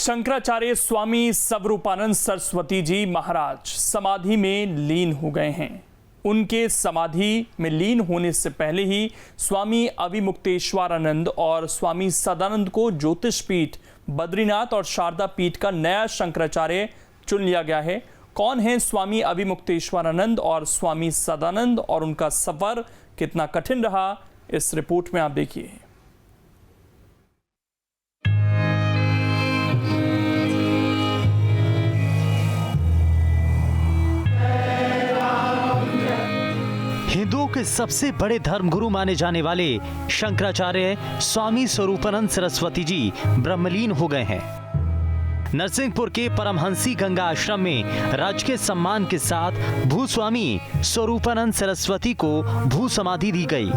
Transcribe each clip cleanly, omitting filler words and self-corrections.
शंकराचार्य स्वामी स्वरूपानंद सरस्वती जी महाराज समाधि में लीन हो गए हैं। उनके समाधि में लीन होने से पहले ही स्वामी अविमुक्तेश्वरानंद और स्वामी सदानंद को ज्योतिष पीठ बद्रीनाथ और शारदा पीठ का नया शंकराचार्य चुन लिया गया है। कौन है स्वामी अविमुक्तेश्वरानंद और स्वामी सदानंद और उनका सफर कितना कठिन रहा, इस रिपोर्ट में आप देखिए। हिंदुओं के सबसे बड़े धर्मगुरु माने जाने वाले शंकराचार्य स्वामी स्वरूपानंद सरस्वती जी ब्रह्मलीन हो गए हैं। नरसिंहपुर के परमहंसी गंगा आश्रम में राजकीय सम्मान के साथ भूस्वामी स्वरूपानंद सरस्वती को भू समाधि दी गई।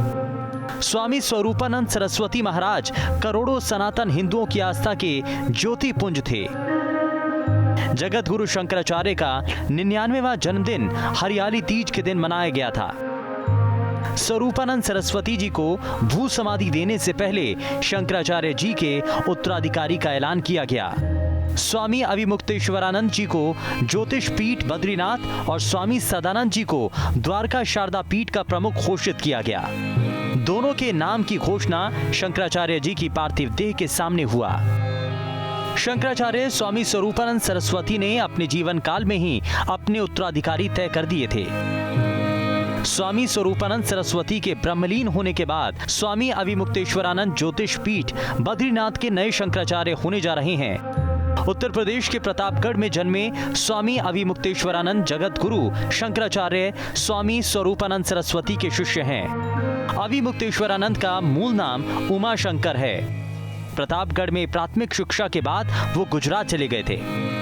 स्वामी स्वरूपानंद सरस्वती महाराज करोड़ों सनातन हिंदुओं की आस्था के ज्योति पुंज थे। जगत गुरु शंकराचार्य का 99वां जन्मदिन हरियाली तीज के दिन मनाया गया था। स्वरूपानंद सरस्वती जी को भू समाधि देने से पहले शंकराचार्य जी के उत्तराधिकारी का ऐलान किया गया। स्वामी अविमुक्तेश्वरानंद जी को ज्योतिष पीठ बद्रीनाथ और स्वामी सदानंद जी को द्वारका शारदा पीठ का प्रमुख घोषित किया गया। दोनों के नाम की घोषणा शंकराचार्य जी की पार्थिव देह के सामने हुआ। शंकराचार्य स्वामी स्वरूपानंद सरस्वती ने अपने जीवन काल में ही अपने उत्तराधिकारी तय कर दिए थे। स्वामी स्वरूपानंद सरस्वती के ब्रह्मलीन होने के बाद स्वामी अविमुक्तेश्वरानंद ज्योतिष पीठ बद्रीनाथ के नए शंकराचार्य होने जा रहे हैं। उत्तर प्रदेश के प्रतापगढ़ में जन्मे स्वामी अविमुक्तेश्वरानंद जगत गुरु शंकराचार्य स्वामी स्वरूपानंद सरस्वती के शिष्य हैं। अविमुक्तेश्वरानंद का मूल नाम उमा शंकर है। प्रतापगढ़ में प्राथमिक शिक्षा के बाद वो गुजरात चले गए थे।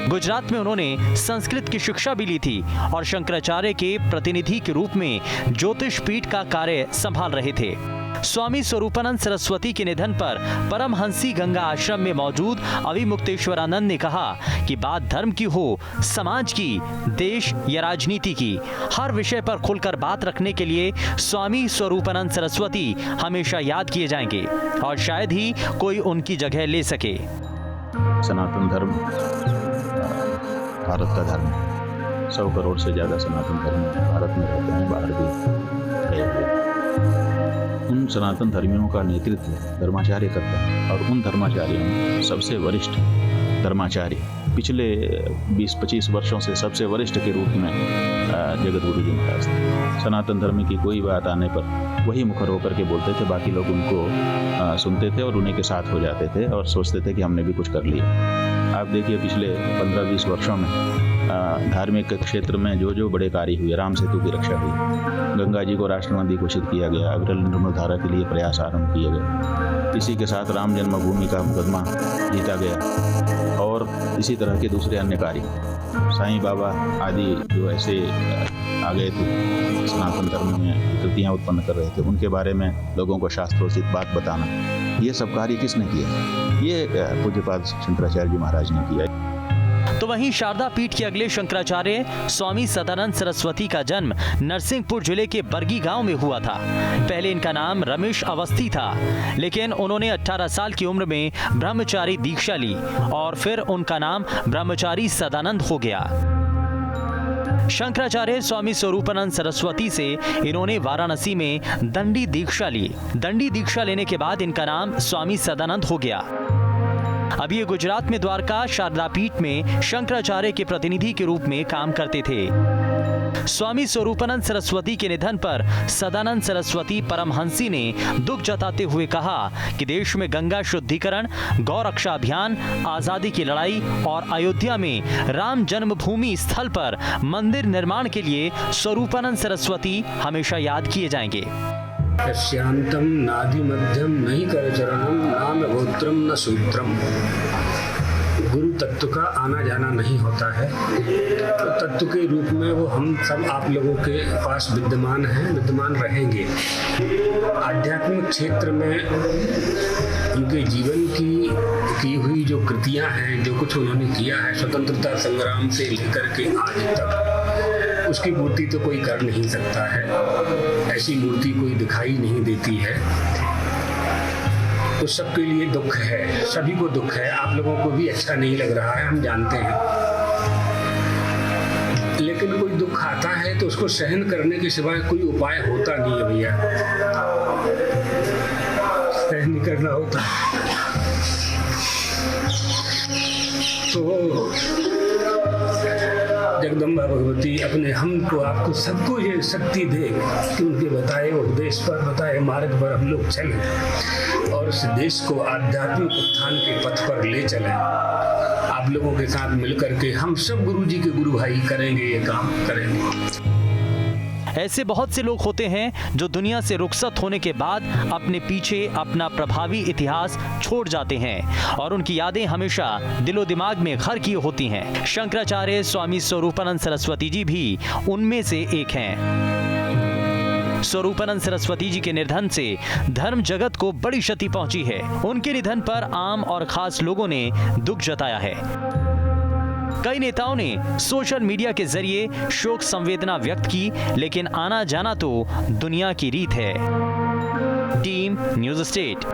गुजरात में उन्होंने संस्कृत की शिक्षा भी ली थी और शंकराचार्य के प्रतिनिधि के रूप में ज्योतिष पीठ का कार्य संभाल रहे थे। स्वामी स्वरूपानंद सरस्वती के निधन पर परमहंसी गंगा आश्रम में मौजूद अविमुक्तेश्वरानंद ने कहा कि बात धर्म की हो, समाज की, देश या राजनीति की, हर विषय पर खुलकर बात रखने के लिए स्वामी स्वरूपानंद सरस्वती हमेशा याद किए जाएंगे और शायद ही कोई उनकी जगह ले सके। सनातन धर्म भारत का धर्म, 100 करोड़ से ज़्यादा सनातन धर्म भारत में रहते हैं, बाहर भी गए हुए। उन सनातन धर्मियों का नेतृत्व धर्माचार्य करता है और उन धर्माचार्यों में सबसे वरिष्ठ धर्माचार्य पिछले 20-25 वर्षों से सबसे वरिष्ठ के रूप में जगत गुरु जी महाराज थे। सनातन धर्म की कोई बात आने पर वही मुखर होकर के बोलते थे, बाकी लोग उनको सुनते थे और उन्हीं के साथ हो जाते थे और सोचते थे कि हमने भी कुछ कर लिया। आप देखिए पिछले 15-20 वर्षों में धार्मिक क्षेत्र में जो बड़े कार्य हुए, राम सेतु की रक्षा हुई, गंगा जी को राष्ट्र नदी घोषित किया गया, अविरल निर्मलधारा के लिए प्रयास आरंभ किए गए, इसी के साथ राम जन्मभूमि का मुकदमा जीता गया और इसी तरह के दूसरे अन्य कार्य, साईं बाबा आदि जो ऐसे आ गए थे सनातन धर्म में विकृतियाँ उत्पन्न कर रहे थे, उनके बारे में लोगों को शास्त्रोचित बात बताना, ये सब कार्य किसने किया? ये पूज्यपाद शंकराचार्य जी महाराज ने किया। तो वहीं शारदा पीठ के अगले शंकराचार्य स्वामी सदानंद सरस्वती का जन्म नरसिंहपुर जिले के बरगी गांव में हुआ था। पहले इनका नाम रमेश अवस्थी था, लेकिन उन्होंने 18 साल की उम्र में ब्रह्मचारी दीक्षा ली और फिर उनका नाम ब्रह्मचारी सदानंद हो गया। शंकराचार्य स्वामी स्वरूपानंद सरस्वती से इन्होंने वाराणसी में दंडी दीक्षा ली। दंडी दीक्षा लेने के बाद इनका नाम स्वामी सदानंद हो गया। अब ये गुजरात में द्वारका शारदा पीठ में शंकराचार्य के प्रतिनिधि के रूप में काम करते थे। स्वामी स्वरूपानंद सरस्वती के निधन पर सदानंद सरस्वती परमहंसी ने दुख जताते हुए कहा कि देश में गंगा शुद्धिकरण, गौ रक्षा अभियान, आजादी की लड़ाई और अयोध्या में राम जन्मभूमि स्थल पर मंदिर निर्माण के लिए स्वरूपानंद सरस्वती हमेशा याद किए जाएंगे। यस्यांतम नादि मध्यम नहीं कर चरणम नाम गोत्रम न सूत्रम। गुरु तत्व का आना जाना नहीं होता है, तो तत्व के रूप में वो हम सब आप लोगों के पास विद्यमान हैं, विद्यमान रहेंगे। आध्यात्मिक क्षेत्र में उनके जीवन की हुई जो कृतियां हैं, जो कुछ उन्होंने किया है स्वतंत्रता संग्राम से लेकर के आज तक, उसकी मूर्ति तो कोई कर नहीं सकता है। ऐसी मूर्ति कोई दिखाई नहीं देती है। तो सबके लिए दुख है, सभी को दुख है। आप लोगों को भी अच्छा नहीं लग रहा है, हम जानते हैं, लेकिन कोई दुख आता है तो उसको सहन करने के सिवाय कोई उपाय होता नहीं है भैया, सहन नहीं करना होता। तो जगदम्बा भगवती अपने हमको आपको सबको ये शक्ति दे कि उनके बताए उपदेश पर, बताए मार्ग पर हम लोग चलें और इस देश को आध्यात्मिक उत्थान के पथ पर ले चलें। आप लोगों के साथ मिलकर के हम सब गुरु जी के गुरु भाई करेंगे, ये काम करेंगे। ऐसे बहुत से लोग होते हैं जो दुनिया से रुखसत होने के बाद अपने पीछे अपना प्रभावी इतिहास छोड़ जाते हैं और उनकी यादें हमेशा दिलो दिमाग में घर की होती हैं। शंकराचार्य स्वामी स्वरूपानंद सरस्वती जी भी उनमें से एक हैं। स्वरूपानंद सरस्वती जी के निधन से धर्म जगत को बड़ी क्षति पहुंची है। उनके निधन पर आम और खास लोगों ने दुख जताया है। कई नेताओं ने सोशल मीडिया के जरिए शोक संवेदना व्यक्त की, लेकिन आना जाना तो दुनिया की रीत है। Team news state.